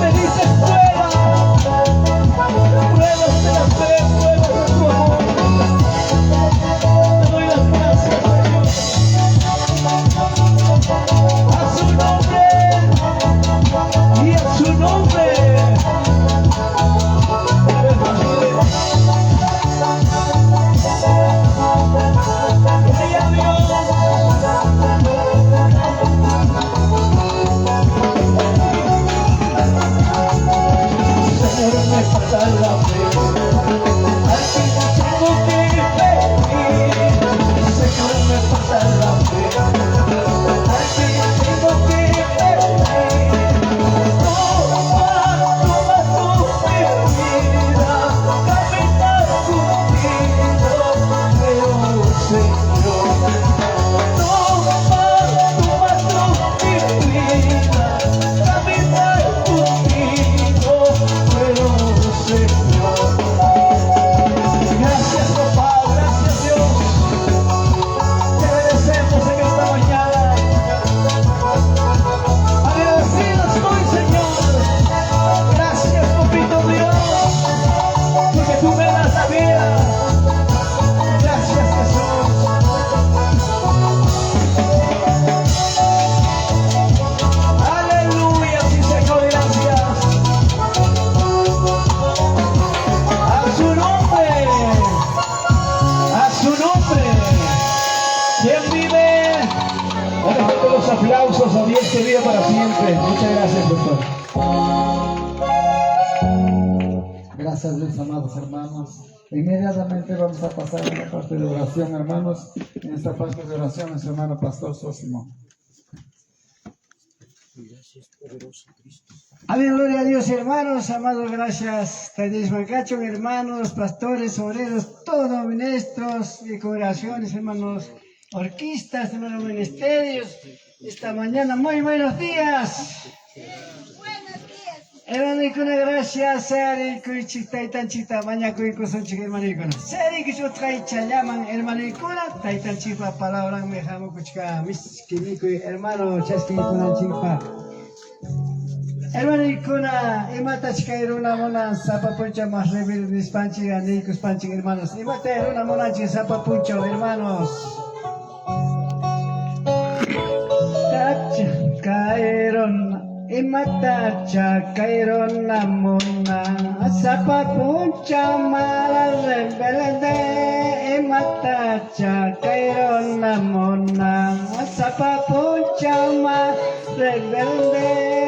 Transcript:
Me dices prueba, muchas gracias, doctor. Gracias, mis amados hermanos. Inmediatamente vamos a pasar a la parte de oración, hermanos. En esta parte de oración, nuestro hermano Pastor Sósimo. Amén, gloria a Dios, hermanos, amados, gracias. Tadis Mancacho, hermanos, pastores, obreros, todos ministros y congregaciones, hermanos, orquistas, hermanos, ministerios. Esta mañana, muy buenos días. Hermano, y con gracias, Sari, Kuichita y Tanchita, Maña Kuikuson, chica, hermano, y con Sari, que yo traicha llaman, hermano, y con Taitan Chipa, palabra, me jamo, Kuchka, mis quimico, hermano, Chasqui, con Chipa. Hermano, y con Imata, chica, era una mona, Zapa Puncha, más rebel, Mispanchi, Anicus Panchi, hermanos. Imata, era una mona, Zapa Puncha, hermanos. Tacha, caeron. Imatacha Kairon Namuna Sapa Puncha Mala Rebelde Imatacha Kairon Namuna Sapa Puncha Mala Rebelde